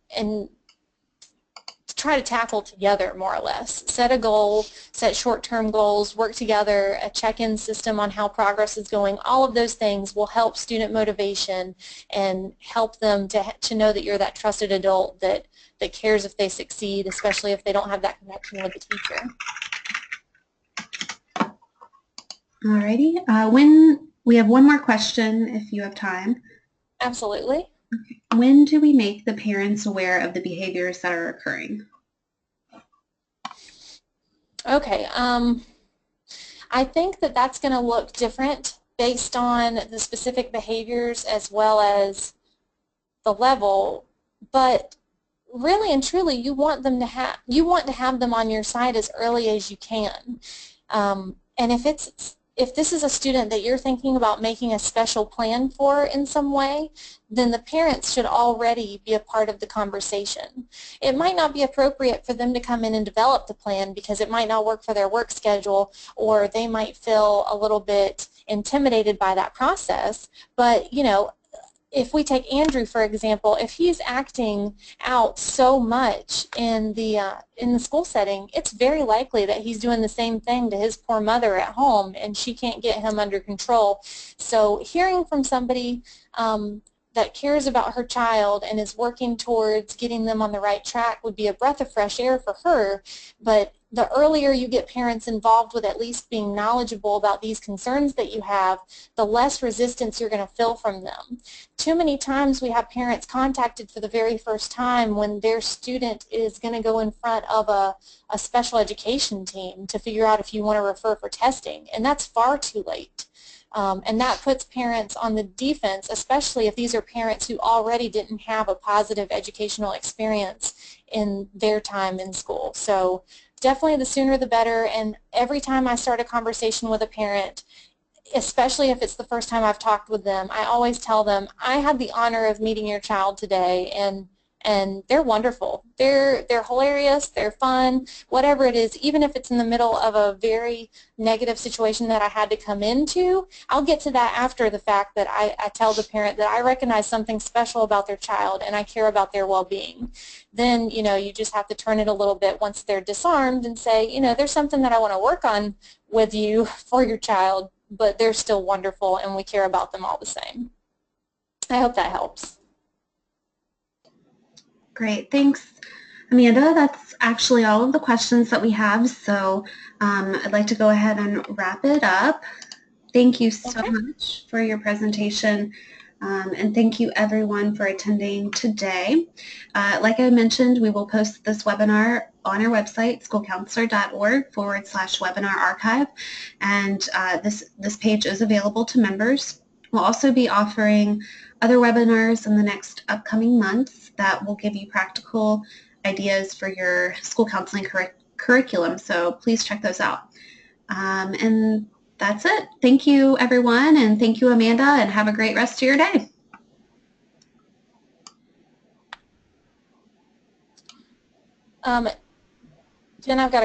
try to tackle together, more or less. Set a goal, set short-term goals, work together, a check-in system on how progress is going. All of those things will help student motivation and help them to know that you're that trusted adult that cares if they succeed, especially if they don't have that connection with the teacher. Alrighty. We have one more question if you have time. Absolutely. When do we make the parents aware of the behaviors that are occurring? Okay. I think that that's going to look different based on the specific behaviors as well as the level, but really and truly you want them to have them on your side as early as you can. And if this is a student that you're thinking about making a special plan for in some way, then the parents should already be a part of the conversation. It might not be appropriate for them to come in and develop the plan because it might not work for their work schedule, or they might feel a little bit intimidated by that process, but you know, if we take Andrew, for example, if he's acting out so much in the school setting, it's very likely that he's doing the same thing to his poor mother at home, and she can't get him under control. So hearing from somebody that cares about her child and is working towards getting them on the right track would be a breath of fresh air for her. But the earlier you get parents involved with at least being knowledgeable about these concerns that you have, the less resistance you're going to feel from them. Too many times we have parents contacted for the very first time when their student is going to go in front of a special education team to figure out if you want to refer for testing, and that's far too late. And that puts parents on the defense, especially if these are parents who already didn't have a positive educational experience in their time in school. So definitely the sooner the better, and every time I start a conversation with a parent, especially if it's the first time I've talked with them, I always tell them, I had the honor of meeting your child today, and they're wonderful. They're hilarious, they're fun, whatever it is, even if it's in the middle of a very negative situation that I had to come into. I'll get to that after the fact, that I tell the parent that I recognize something special about their child and I care about their well-being. Then, you just have to turn it a little bit once they're disarmed and say, there's something that I want to work on with you for your child, but they're still wonderful and we care about them all the same. I hope that helps. Great, thanks, Amanda. That's actually all of the questions that we have, so I'd like to go ahead and wrap it up. Thank you so much for your presentation, and thank you everyone for attending today. Like I mentioned, we will post this webinar on our website, schoolcounselor.org/webinar archive, and this page is available to members. We'll also be offering other webinars in the next upcoming months that will give you practical ideas for your school counseling curriculum, so please check those out. And that's it. Thank you, everyone, and thank you, Amanda, and have a great rest of your day. Jen, I've got